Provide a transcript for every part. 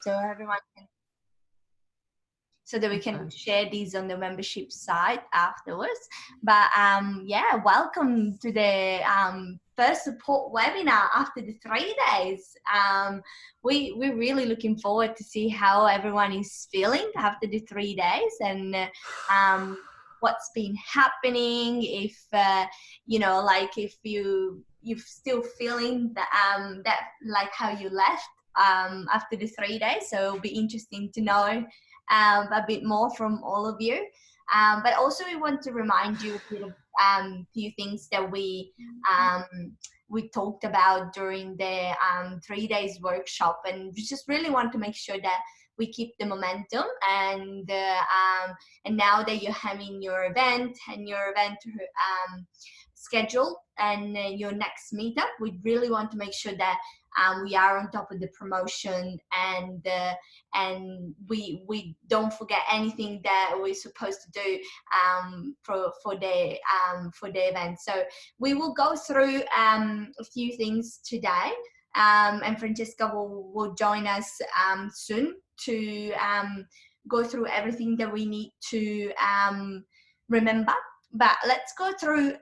so everyone can, so that we can share these on the membership site afterwards. But yeah, welcome to the first support webinar after the 3 days. We're really looking forward to see how everyone is feeling after the 3 days, and what's been happening. If you know, like if you're still feeling that that like how you left after the 3 days. So it'll be interesting to know a bit more from all of you. But also we want to remind you of a few things that we talked about during the 3 days workshop, and we just really want to make sure that we keep the momentum. And now that you're having your event schedule and your next meetup, we really want to make sure that we are on top of the promotion, and we don't forget anything that we're supposed to do for the event. So we will go through a few things today, and Francesca will join us soon to go through everything that we need to remember. But let's go through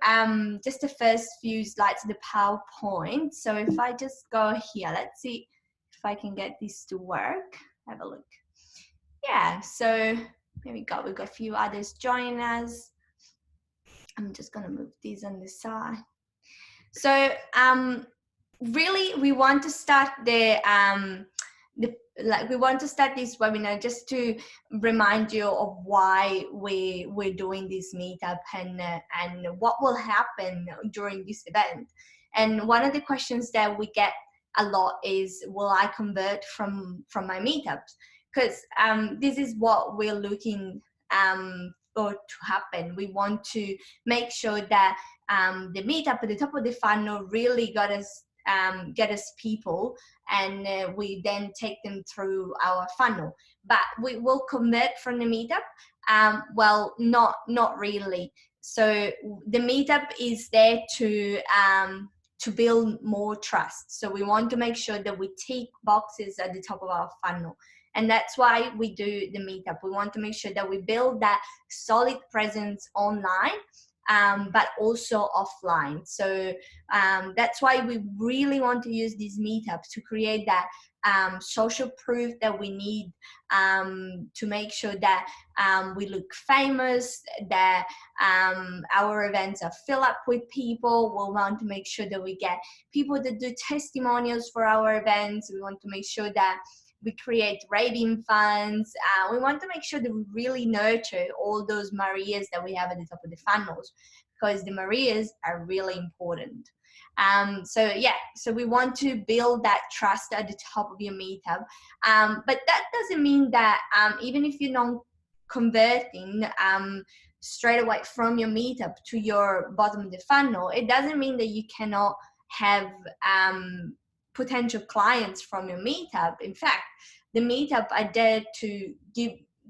just the first few slides of the PowerPoint. So if I just go here, let's see if I can get this to work. Have a look. Yeah, so here we go. We've got a few others joining us. I'm just going to move these on the side. So really, we want to start we want to start this webinar just to remind you of why we're doing this meetup, and what will happen during this event. And one of the questions that we get a lot is, will I convert from my meetups? Because this is what we're looking for to happen. We want to make sure that the meetup at the top of the funnel really get us people, and we then take them through our funnel. But we will convert from the meetup. Well, not really. So the meetup is there to build more trust. So we want to make sure that we tick boxes at the top of our funnel. And that's why we do the meetup. We want to make sure that we build that solid presence online, but also offline. So that's why we really want to use these meetups to create that social proof that we need to make sure that we look famous, that our events are filled up with people. We want to make sure that we get people that do testimonials for our events. We want to make sure that we create raving fans. We want to make sure that we really nurture all those Marias that we have at the top of the funnels, because the Marias are really important. So yeah, so we want to build that trust at the top of your meetup. But that doesn't mean that even if you're not converting straight away from your meetup to your bottom of the funnel, it doesn't mean that you cannot have potential clients from your meetup. In fact, the meetup are there to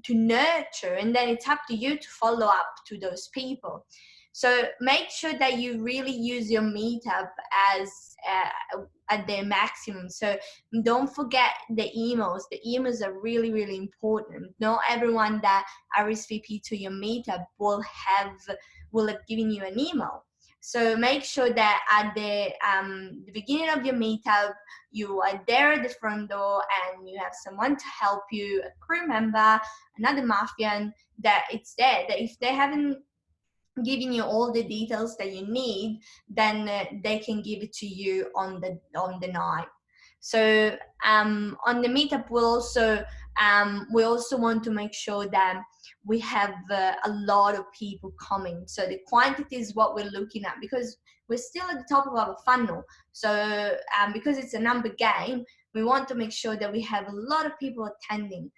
nurture, and then it's up to you to follow up to those people. So make sure that you really use your meetup as at their maximum. So don't forget the emails. The emails are really, really important. Not everyone that RSVP to your meetup will have given you an email. So make sure that at the beginning of your meetup, you are there at the front door and you have someone to help you, a crew member, another Mafian, that it's there. That if they haven't given you all the details that you need, then they can give it to you on the night. So on the meetup, we also want to make sure that we have a lot of people coming. So the quantity is what we're looking at, because we're still at the top of our funnel. So because it's a number game, we want to make sure that we have a lot of people attending.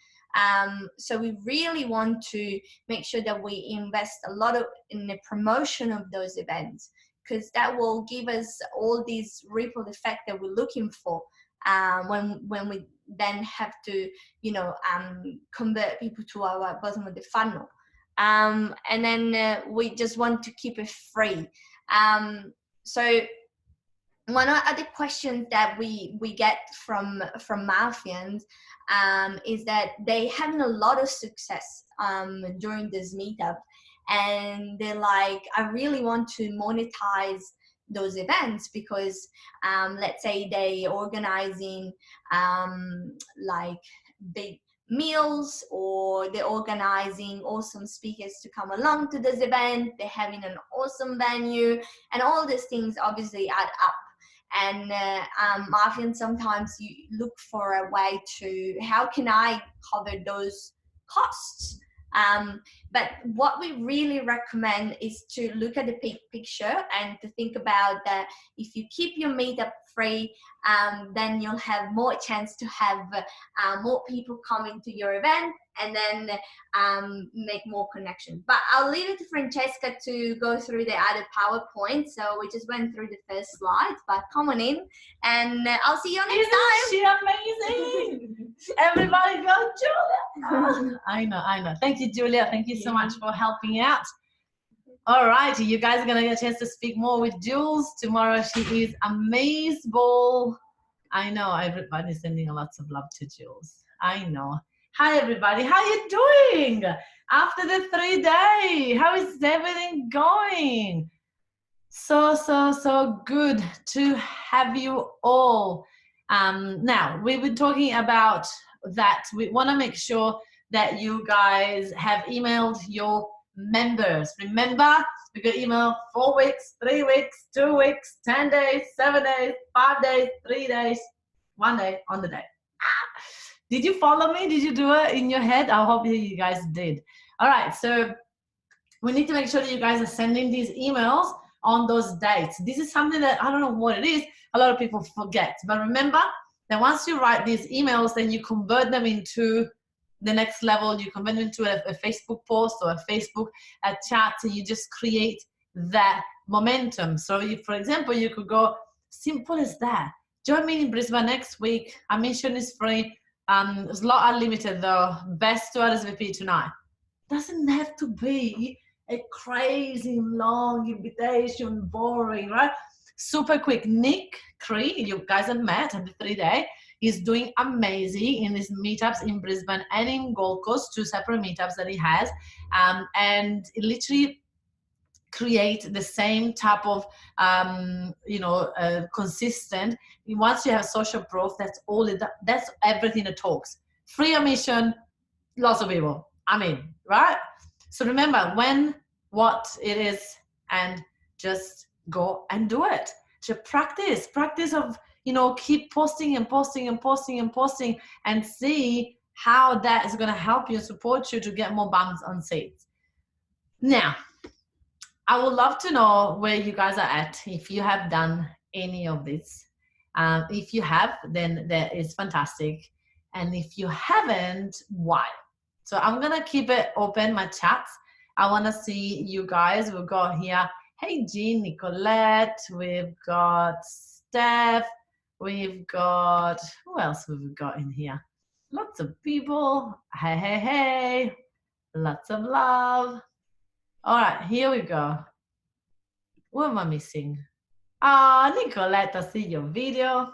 So we really want to make sure that we invest a lot in the promotion of those events, because that will give us all these ripple effect that we're looking for when we then have to, convert people to our bottom of the funnel. And then we just want to keep it free. So one of the questions that we get from Malfians is that they having a lot of success during this meetup, and they're like, I really want to monetize those events because let's say they organizing like big meals, or they're organizing awesome speakers to come along to this event, they're having an awesome venue, and all these things obviously add up. And Marvin, sometimes you look for a way to, how can I cover those costs? But what we really recommend is to look at the big picture and to think about that if you keep your meetup free, then you'll have more chance to have more people coming to your event, and then make more connections. But I'll leave it to Francesca to go through the other PowerPoint. So we just went through the first slides, but come on in, and I'll see you next time. Isn't she amazing? Everybody go, Julia. I know. Thank you, Julia. Thank you so much for helping out. All right, you guys are going to get a chance to speak more with Jules tomorrow. She is amazing. I know everybody's sending lots of love to Jules. I know. Hi, everybody. How you doing after the 3 day? How is everything going? So good to have you all. Now, we've been talking about that. We want to make sure that you guys have emailed your members. Remember, we got email 4 weeks, 3 weeks, 2 weeks, 10 days, 7 days, 5 days, 3 days, 1 day on the day. Did you follow me? Did you do it in your head? I hope you guys did. All right, so we need to make sure that you guys are sending these emails on those dates. This is something that I don't know what it is. A lot of people forget. But remember that once you write these emails, then you convert them into the next level. You convert them into a Facebook post or a Facebook chat, and you just create that momentum. So, for example, you could go, simple as that. Join me in Brisbane next week. Admission is free. Slot unlimited though. Best to RSVP tonight. Doesn't have to be a crazy long invitation, boring, right? Super quick. Nick Cree, you guys have met at the 3 day, is doing amazing in his meetups in Brisbane and in Gold Coast, 2 separate meetups that he has, and literally create the same type of consistent. Once you have social proof, that's all that's everything that talks. Free admission, lots of people, right? So remember when, what it is, and just go and do it. To practice of, keep posting and posting and posting and posting, and see how that is going to help you, support you to get more bums on seats. Now, I would love to know where you guys are at, if you have done any of this. If you have, then that is fantastic. And if you haven't, why? So I'm going to keep it open, my chats. I want to see you guys. We've got here, hey, Jean, Nicolette. We've got Steph. We've got, who else have we got in here? Lots of people. Hey. Lots of love. All right, here we go. What am I missing? Nicolette, I see your video.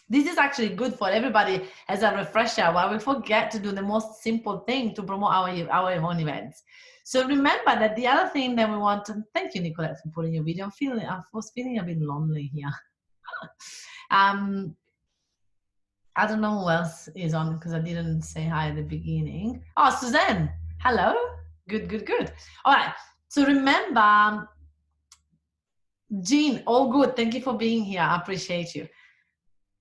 This is actually good for everybody as a refresher, while we forget to do the most simple thing to promote our own events. So remember that the other thing that we want to, thank you, Nicolette, for putting your video. I was feeling a bit lonely here. I don't know who else is on because I didn't say hi at the beginning. Oh, Suzanne, hello. Good. All right, so remember, Jean, all good. Thank you for being here. I appreciate you.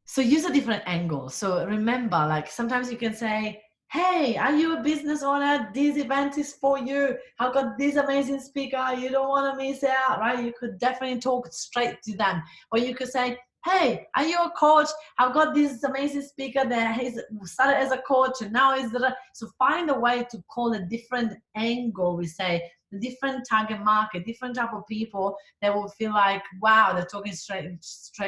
So use a different angle. So remember, like sometimes you can say, hey, are you a business owner? This event is for you. I've got this amazing speaker. You don't want to miss out, right? You could definitely talk straight to them. Or you could say, hey, are you a coach? I've got this amazing speaker that has started as a coach and now is the, so find a way to call a different angle, we say, a different target market, different type of people that will feel like, wow, they're talking straight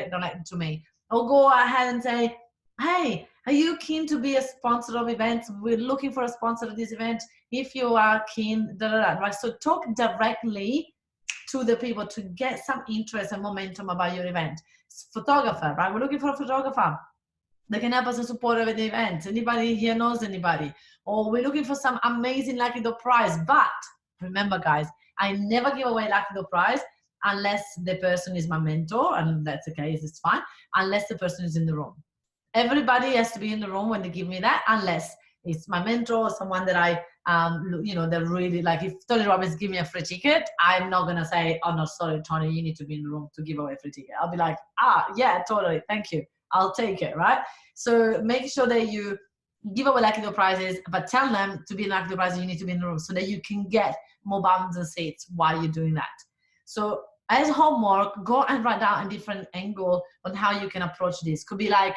direct to me. Or go ahead and say, hey, are you keen to be a sponsor of events? We're looking for a sponsor of this event. If you are keen, right? So talk directly to the people to get some interest and momentum about your event. Photographer, right? We're looking for a photographer that can help us and support with the event. Anybody here knows anybody? Or we're looking for some amazing Lucky Dog prize. But remember, guys, I never give away Lucky Dog prize unless the person is my mentor, and that's the case, it's fine, unless the person is in the room. Everybody has to be in the room when they give me that, unless it's my mentor or someone that I, they're really like, if Tony Robbins give me a free ticket, I'm not going to say, oh no, sorry, Tony, you need to be in the room to give away a free ticket. I'll be like, yeah, totally, thank you. I'll take it, right? So make sure that you give away Lucky Dog prizes, but tell them to be an Lucky Dog prize, you need to be in the room so that you can get more bums and seats while you're doing that. So as homework, go and write down a different angle on how you can approach this. Could be like,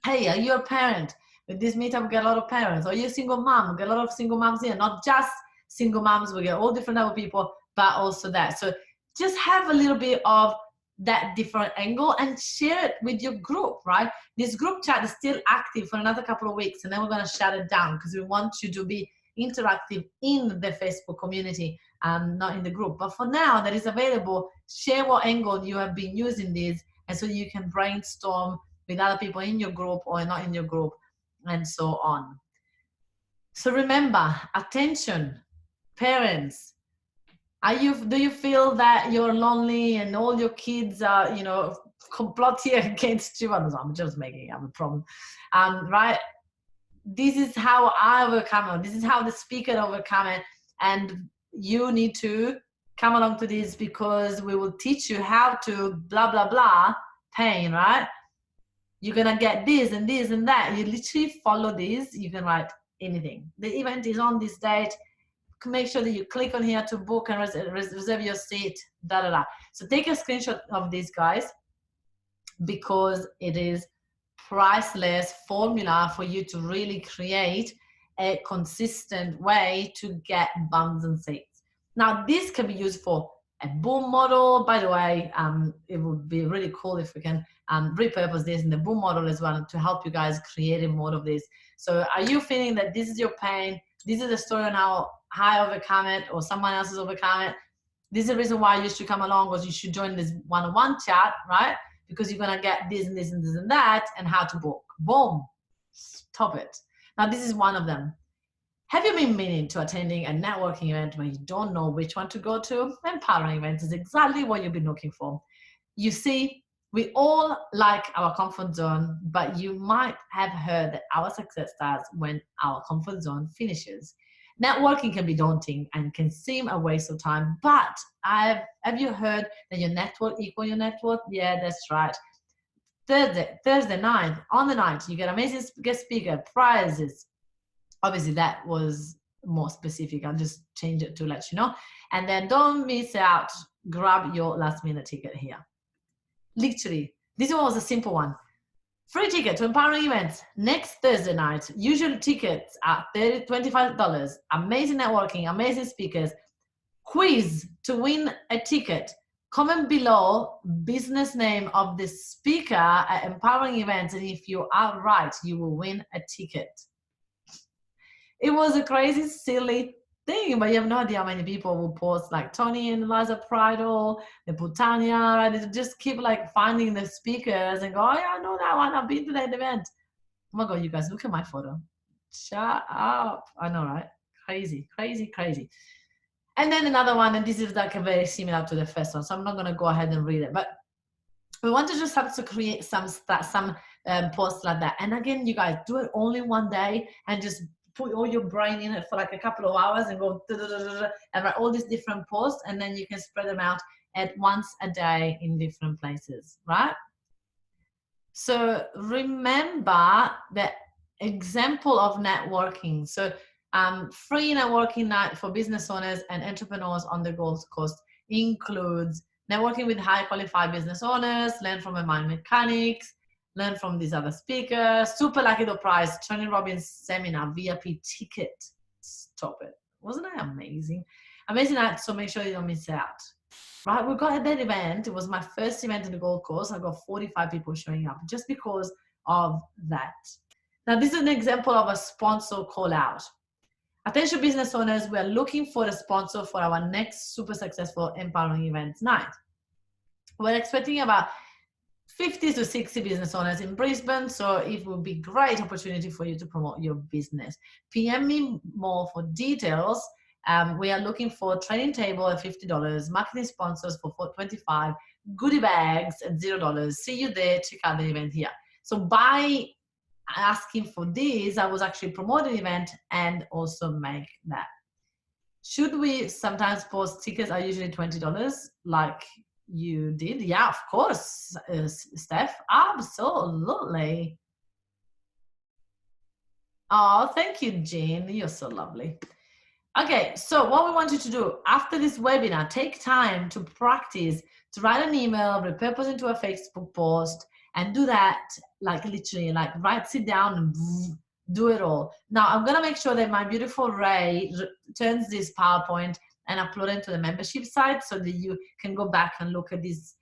hey, are you a parent? With this meetup, we get a lot of parents. Or are you a single mom? We get a lot of single moms here. Not just single moms, we get all different type of people, but also that. So just have a little bit of that different angle and share it with your group, right? This group chat is still active for another couple of weeks, and then we're going to shut it down because we want you to be interactive in the Facebook community, not in the group. But for now, that is available. Share what angle you have been using this, and so you can brainstorm with other people in your group or not in your group, and so on. So remember, attention, parents. Do you feel that you're lonely and all your kids are, complotting against you? I'm just making up a problem, right? This is how I overcome it. This is how the speaker overcome it. And you need to come along to this because we will teach you how to blah, blah, blah, pain, right? You're going to get this and this and that. You literally follow this. You can write anything. The event is on this date. Make sure that you click on here to book and reserve your seat, da, da, da. So take a screenshot of these, guys, because it is priceless formula for you to really create a consistent way to get bums and seats. Now, this can be used for a boom model. By the way, it would be really cool if we can repurpose this in the boom model as well to help you guys create more of this. So are you feeling that this is your pain? This is the story on how I overcome it, or someone else has overcome it. This is the reason why you should come along, or you should join this one-on-one chat, right? Because you're going to get this and this and this and that, and how to book. Boom. Stop it. Now, this is one of them. Have you been meaning to attending a networking event where you don't know which one to go to? Empowering events is exactly what you've been looking for. You see, we all like our comfort zone, but you might have heard that our success starts when our comfort zone finishes. Networking can be daunting and can seem a waste of time, but have you heard that your network equals your net worth? Yeah, that's right. Thursday night, on the night, you get amazing guest speaker, prizes. Obviously, that was more specific. I'll just change it to let you know. And then don't miss out. Grab your last minute ticket here. Literally, this one was a simple one. Free ticket to Empowering Events next Thursday night. Usual tickets are $25. Amazing networking, amazing speakers. Quiz to win a ticket. Comment below business name of the speaker at Empowering Events, and if you are right, you will win a ticket. It was a crazy, silly thing, but you have no idea how many people will post like Tony and Eliza Pridal, they put Tanya, right? They just keep like finding the speakers and go, oh yeah, I know that one, I've been to that event. Oh my God, you guys, look at my photo. Shut up. I know, right? Crazy, crazy, crazy. And then another one, and this is like a very similar to the first one, so I'm not going to go ahead and read it, but we want to just start to create some posts like that. And again, you guys, do it only one day and just put all your brain in it for like a couple of hours and go and write all these different posts, and then you can spread them out at once a day in different places, right? So remember the example of networking. So free networking night for business owners and entrepreneurs on the Gold Coast includes networking with high qualified business owners, learn from a mind mechanics, learn from these other speakers, super lucky the prize, Tony Robbins seminar, VIP ticket. Stop it. Wasn't that amazing? Amazing night, so make sure you don't miss out. Right, we got at that event. It was my first event in the Gold Coast. I got 45 people showing up just because of that. Now, this is an example of a sponsor call out. Attention business owners, we are looking for a sponsor for our next super successful empowering events night. We're expecting about 50 to 60 business owners in Brisbane, so it will be great opportunity for you to promote your business. PM me more for details. We are looking for training table at $50, marketing sponsors for $25, goodie bags at $0. See you there. Check out the event here. So by asking for this, I was actually promoting the event and also make that. Should we sometimes post tickets are usually $20 like you did? Yeah, of course, Steph, absolutely. Oh, thank you, Jean. You're so lovely. Okay, so what we want you to do after this webinar, take time to practice, to write an email, repurpose into a Facebook post, and do that like literally, like sit down and do it all. Now, I'm gonna make sure that my beautiful Ray turns this PowerPoint and upload it to the membership site so that you can go back and look at these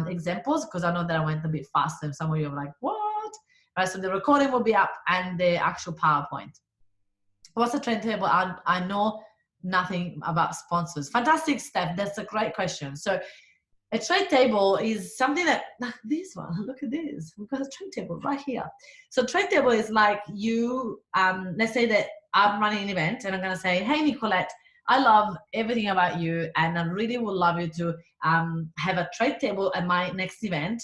examples, because I know that I went a bit faster and some of you are like, what? Right, so the recording will be up and the actual PowerPoint. What's a trade table? I know nothing about sponsors. Fantastic, Steph. That's a great question. So a trade table is something that, this one, look at this. We've got a trade table right here. So trade table is like you, let's say that I'm running an event and I'm going to say, hey, Nicolette, I love everything about you and I really would love you to have a trade table at my next event.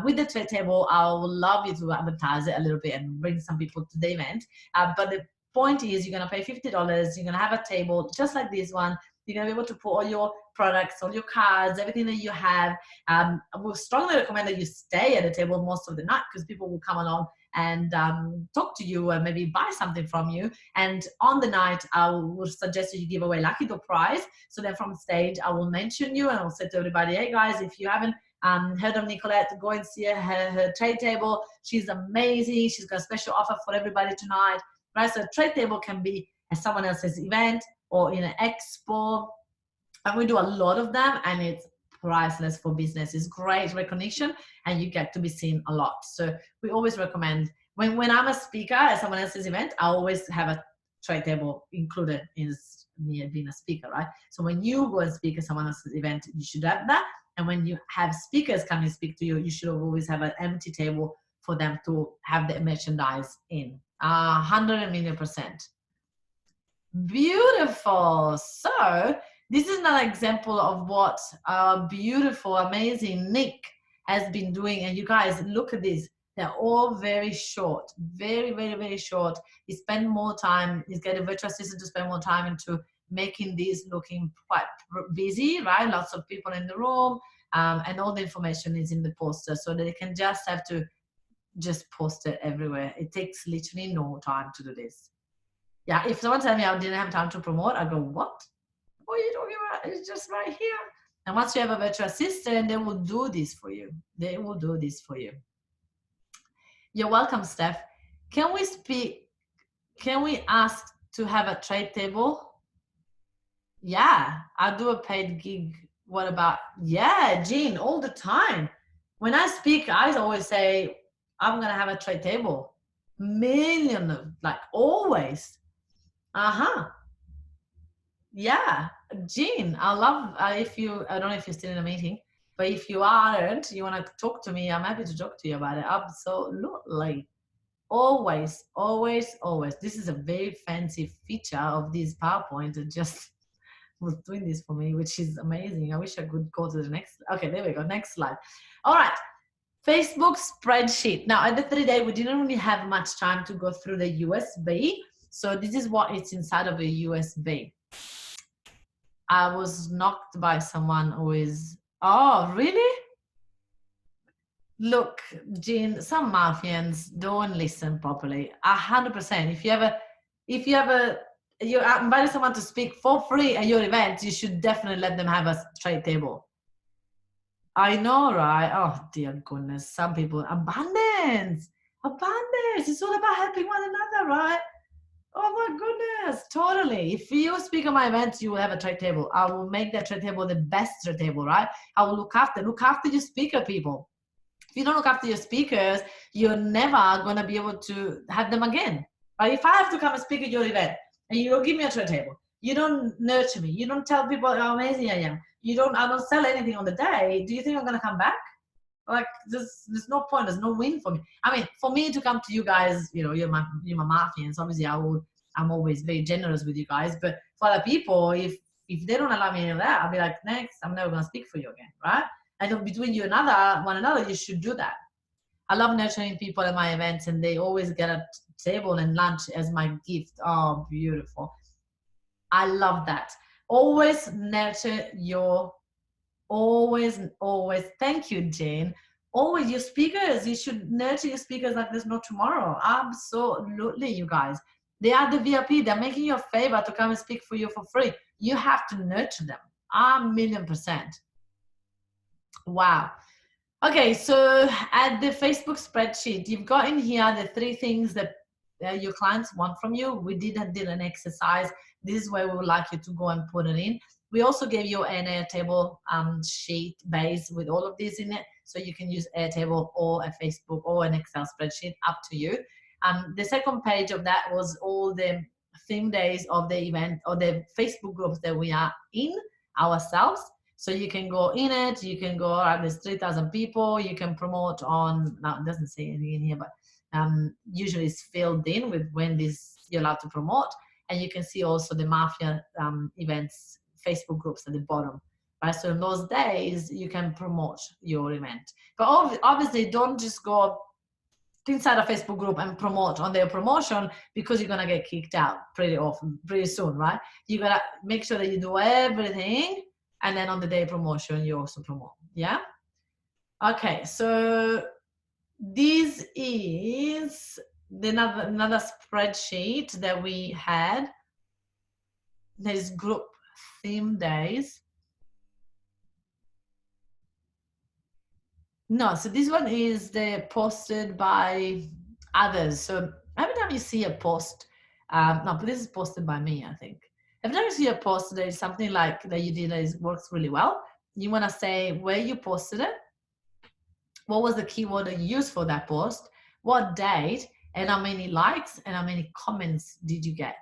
With the trade table, I would love you to advertise it a little bit and bring some people to the event. But the point is you're going to pay $50. You're going to have a table just like this one. You're going to be able to put all your products, all your cards, everything that you have. I would strongly recommend that you stay at the table most of the night because people will come along and talk to you and maybe buy something from you. And on the night, I would suggest that you give away Lucky Dog prize. So then from stage, I will mention you and I'll say to everybody, hey guys, if you haven't heard of Nicolette, go and see her trade table. She's amazing. She's got a special offer for everybody tonight. Right? So a trade table can be at someone else's event or in an expo. And we do a lot of them and it's priceless for business. It's great recognition and you get to be seen a lot. So we always recommend, when I'm a speaker at someone else's event, I always have a trade table included in me being a speaker, right? So when you go and speak at someone else's event, you should have that. And when you have speakers come and speak to you, you should always have an empty table for them to have the merchandise in. 100,000,000%. Beautiful. So this is another example of what our beautiful, amazing Nick has been doing. And you guys, look at this. They're all very short, very, very, very short. He spent more time, he's got a virtual assistant to spend more time into making these looking quite busy, right? Lots of people in the room, and all the information is in the poster so that they can just have to just post it everywhere. It takes literally no time to do this. Yeah, if someone tells me I didn't have time to promote, I go, what? What are you talking about? It's just right here. And once you have a virtual assistant, they will do this for you. They will do this for you. You're welcome, Steph. Can we ask to have a trade table? Yeah, I do a paid gig. What about, yeah, Jean, all the time. When I speak, I always say, I'm going to have a trade table. Million, like always. Yeah, Jean, I love, if you, I don't know if you're still in a meeting, but if you aren't, you want to talk to me, I'm happy to talk to you about it. Absolutely. Always, always, always. This is a very fancy feature of this PowerPoint. It just was doing this for me, which is amazing. I wish I could go to the next. Okay, there we go. Next slide. All right. Facebook spreadsheet. Now at the 3-day, we didn't really have much time to go through the USB. So this is what it's inside of a USB. I was knocked by someone who is, oh, really? Look, Jean, some Mafians don't listen properly. 100%. If you invite someone to speak for free at your event, you should definitely let them have a trade table. I know, right? Oh, dear goodness. Some people, abundance. It's all about helping one another, right? Oh my goodness, totally. If you speak at my events, you will have a trade table. I will make that trade table the best trade table, right? I will look after your speaker people. If you don't look after your speakers, you're never going to be able to have them again. Right? If I have to come and speak at your event and you don't give me a table. You don't nurture me. You don't tell people how amazing I am. I don't sell anything on the day. Do you think I'm going to come back? Like, there's no point. There's no win for me. I mean, for me to come to you guys, you know, you're my Mafians. Obviously, I'm always very generous with you guys. But for other people, if they don't allow me any of that, I'll be like, next, I'm never going to speak for you again, right? And between you and one another, you should do that. I love nurturing people at my events, and they always get a table and lunch as my gift. Oh, beautiful. I love that. Always nurture always. Thank you, Jane. Always your speakers. You should nurture your speakers like there's no tomorrow. Absolutely, you guys. They are the VIP. They're making you a favor to come and speak for you for free. You have to nurture them. 1,000,000%. Wow. Okay, so at the Facebook spreadsheet, you've got in here the 3 things that your clients want from you. We did an exercise. This is where we would like you to go and put it in. We also gave you an Airtable sheet base with all of these in it. So you can use Airtable or a Facebook or an Excel spreadsheet, up to you. The second page of that was all the theme days of the event or the Facebook groups that we are in ourselves. So you can go in it, you can go, there's 3,000 people, you can promote on, now it doesn't say anything in here, but usually it's filled in with when you're allowed to promote. And you can see also the Mafia events Facebook groups at the bottom, right? So in those days, you can promote your event. But obviously, don't just go inside a Facebook group and promote on their promotion, because you're gonna get kicked out pretty soon, right? You gotta make sure that you do everything, and then on the day promotion, you also promote, yeah? Okay, so this is another spreadsheet that we had. There's group theme days. No, so this one is posted by others. So every time you see a post, no, but this is posted by me, I think. Every time you see a post, there's something like that you did that works really well. You want to say where you posted it, what was the keyword that you used for that post, what date, and how many likes and how many comments did you get.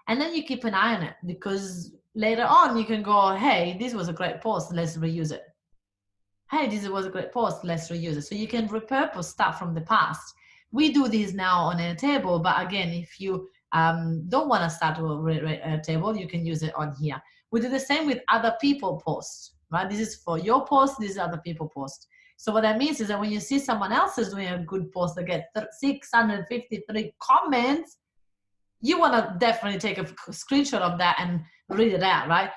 And then you keep an eye on it, because later on you can go, hey, this was a great post, let's reuse it. Hey, this was a great post, let's reuse it. So you can repurpose stuff from the past. We do this now on Airtable, but again, if you don't want to start with Airtable, you can use it on here. We do the same with other people posts, right? This is for your post, this is other people post. So what that means is that when you see someone else is doing a good post that gets 653 comments, you want to definitely take a screenshot of that and read it out, right?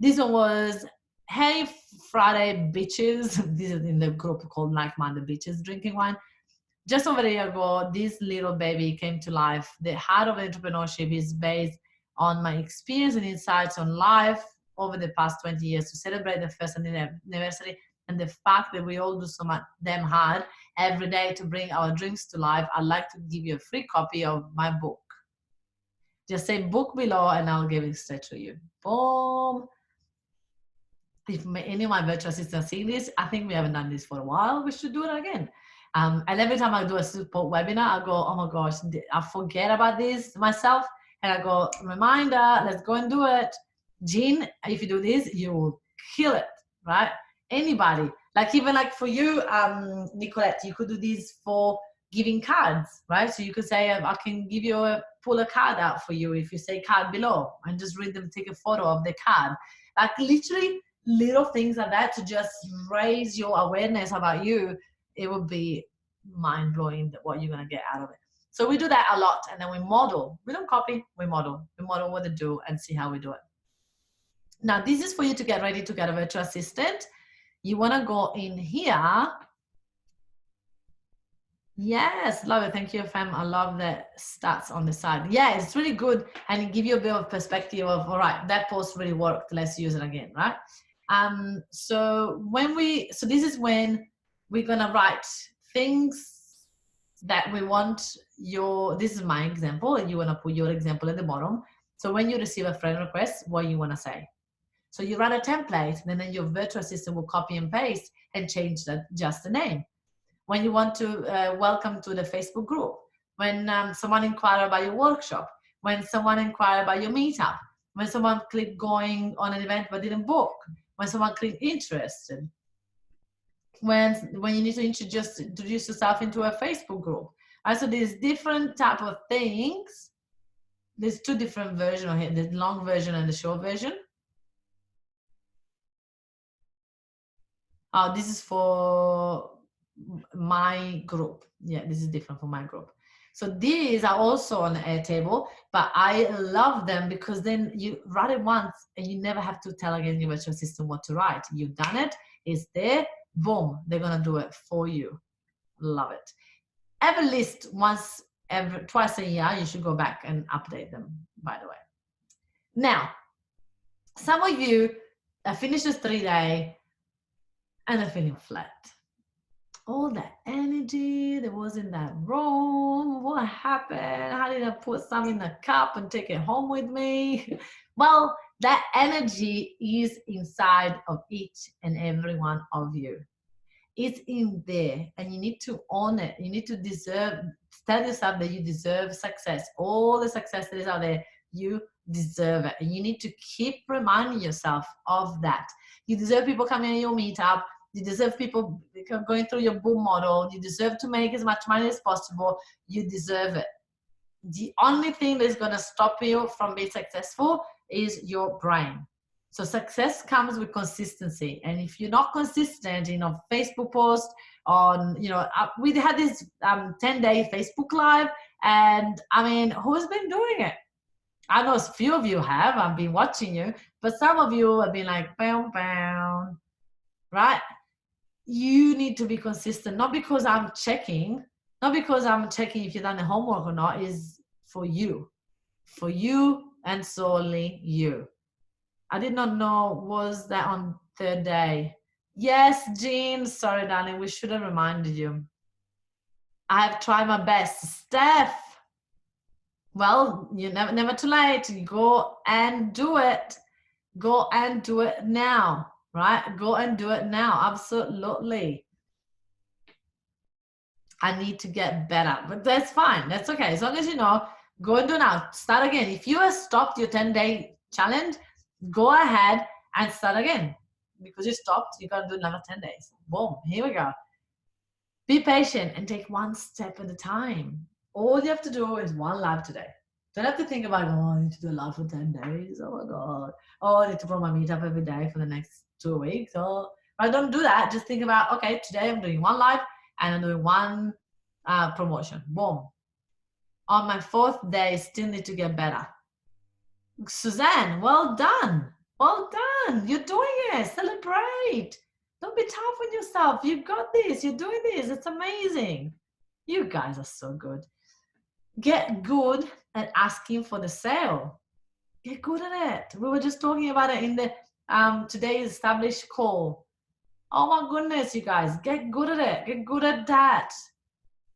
This one was, hey, Friday bitches. This is in the group called Like-Minded Bitches Drinking Wine. Just over a year ago, this little baby came to life. The heart of entrepreneurship is based on my experience and insights on life over the past 20 years to celebrate the first anniversary, and the fact that we all do so much damn hard every day to bring our dreams to life. I'd like to give you a free copy of my book. Just say book below and I'll give it straight to you. Boom. If any of my virtual assistants see this, I think we haven't done this for a while. We should do it again. And every time I do a support webinar, I go, oh my gosh, I forget about this myself. And I go, reminder, let's go and do it. Jean, if you do this, you will kill it, right? Anybody. Like even like for you, Nicolette, you could do this for giving cards, right? So you could say, I can give you pull a card out for you if you say card below, and just read them, take a photo of the card. Like literally little things like that to just raise your awareness about you. It would be mind-blowing what you're going to get out of it. So we do that a lot, and then we model. We don't copy, we model. We model what to do and see how we do it. Now, this is for you to get ready to get a virtual assistant. You want to go in here. Yes, love it. Thank you, Fem. I love the stats on the side. Yeah, it's really good, and it gives you a bit of perspective of, all right, that post really worked. Let's use it again, right? So this is when we're gonna write things that we want this is my example, and you wanna put your example at the bottom. So when you receive a friend request, what you wanna say. So you write a template, and then your virtual assistant will copy and paste and change just the name. When you want to welcome to the Facebook group, when someone inquires about your workshop, when someone inquired about your meetup, when someone clicked going on an event but didn't book, when someone clicked interested, when you need to introduce yourself into a Facebook group. Right? So there's different type of things. There's two different versions here, the long version and the short version. Oh, this is for my group. Yeah, this is different for my group. So these are also on the Airtable, but I love them because then you write it once and you never have to tell again your virtual assistant what to write. You've done it, it's there, boom, they're gonna do it for you. Love it. Every list twice a year, you should go back and update them, by the way. Now, some of you finished this 3-day and are feeling flat. All that energy that was in that room, what happened? How did I put some in a cup and take it home with me? Well, that energy is inside of each and every one of you. It's in there and you need to own it. You need to tell yourself that you deserve success. All the success that is out there, you deserve it. And you need to keep reminding yourself of that. You deserve people coming in your meetup. You deserve people going through your boom model. You deserve to make as much money as possible. You deserve it. The only thing that's going to stop you from being successful is your brain. So success comes with consistency. And if you're not consistent in a Facebook post, we had this 10-day Facebook Live. And I mean, who's been doing it? I know a few of you have. I've been watching you. But some of you have been like, bam, bam, right? You need to be consistent, not because I'm checking if you've done the homework or not, is for you and solely you. I did not know, was that on 3rd day? Yes, Jean, sorry, darling, we should have reminded you. I have tried my best. Steph, well, you're never too late. Go and do it. Go and do it now. Right? Go and do it now. Absolutely. I need to get better, but that's fine. That's okay. As long as you know, go and do it now. Start again. If you have stopped your 10-day challenge, go ahead and start again. Because you stopped, you got to do another 10 days. Boom. Here we go. Be patient and take one step at a time. All you have to do is one live today. Don't have to think about, oh, I need to do a live for 10 days. Oh my God. Oh, I need to promote my meetup every day for the next 2 weeks. Oh, I don't do that. Just think about, okay, today I'm doing one live and I'm doing one promotion. Boom. On my 4th day, still need to get better. Suzanne, well done. Well done. You're doing it. Celebrate. Don't be tough on yourself. You've got this. You're doing this. It's amazing. You guys are so good. Get good at asking for the sale. Get good at it. We were just talking about it in the today's established call. Oh my goodness, you guys, get good at it. Get good at that.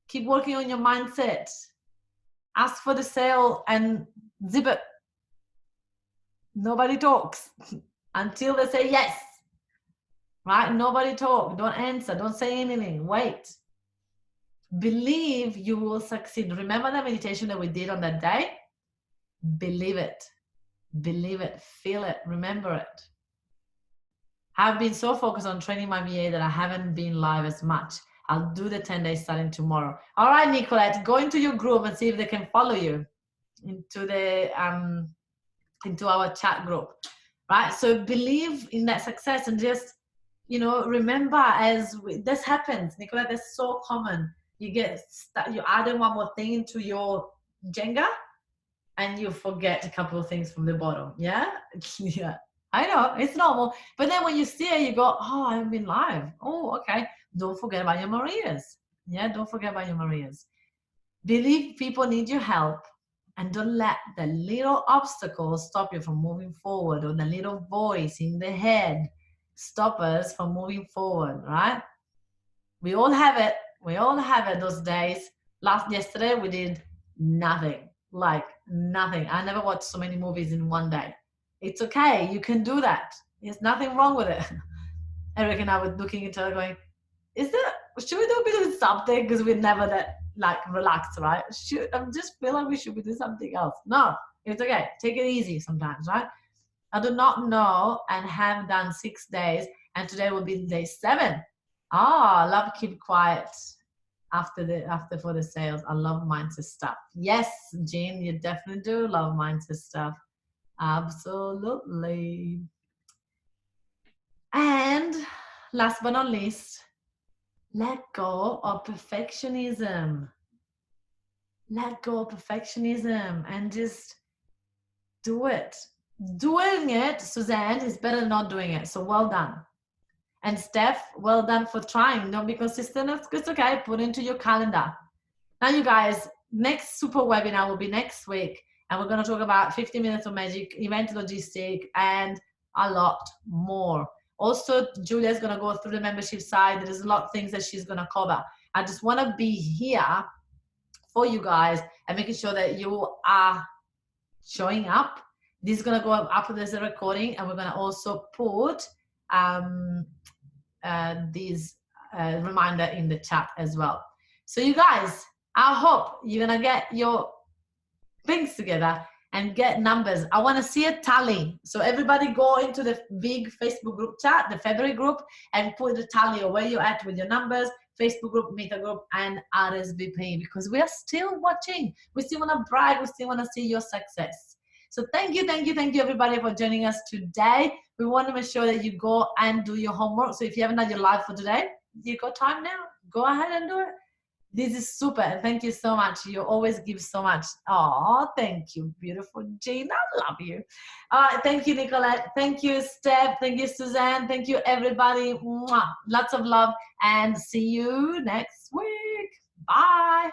Keep working on your mindset. Ask for the sale and zip it. Nobody talks until they say yes. Right? Nobody talk. Don't answer. Don't say anything. Wait. Believe you will succeed. Remember the meditation that we did on that day? Believe it. Believe it. Feel it. Remember it. I've been so focused on training my VA that I haven't been live as much. I'll do the 10 days starting tomorrow. All right, Nicolette, go into your group and see if they can follow you into the into our chat group. Right? So believe in that success and just, you know, remember this happens, Nicolette, that's so common. You add one more thing into your Jenga and you forget a couple of things from the bottom. Yeah? Yeah. I know, it's normal. But then when you see it, you go, oh, I haven't been live. Oh, okay. Don't forget about your Marias. Yeah, don't forget about your Marias. Believe people need your help and don't let the little obstacles stop you from moving forward, or the little voice in the head stop us from moving forward, right? We all have it. We all have it those days. Yesterday, we did nothing, like nothing. I never watched so many movies in one day. It's okay. You can do that. There's nothing wrong with it. Eric and I were looking at each other going, should we do a bit of something? Because we're never that like relaxed, right? I just feel like we should be doing something else. No, it's okay. Take it easy sometimes, right? I do not know and have done 6 days, and today will be day 7. I love keep quiet after for the sales. I love mindset stuff. Yes, Jean, you definitely do love mindset stuff. Absolutely. And last but not least, let go of perfectionism. Let go of perfectionism and just do it. Doing it, Suzanne, is better than not doing it. So well done. And Steph, well done for trying. Don't be consistent. It's okay. Put it into your calendar. Now, you guys, next super webinar will be next week. And we're going to talk about 50 minutes of magic, event logistic, and a lot more. Also, Julia's going to go through the membership side. There's a lot of things that she's going to cover. I just want to be here for you guys and making sure that you are showing up. This is going to go up as a recording, and we're going to also put these reminder in the chat as well. So you guys, I hope you're going to get your things together and get numbers. I want to see a tally. So everybody go into the big Facebook group chat, the February group, and put the tally of where you're at with your numbers, Facebook group, Meta group, and RSVP, because we are still watching. We still want to brag. We still want to see your success. So thank you everybody for joining us today. We want to make sure that you go and do your homework. So if you haven't done your live for today, you got time now. Go ahead and do it. This is super. And thank you so much. You always give so much. Oh, thank you, beautiful Jean. I love you. Thank you, Nicolette. Thank you, Steph. Thank you, Suzanne. Thank you, everybody. Mwah. Lots of love, and see you next week. Bye.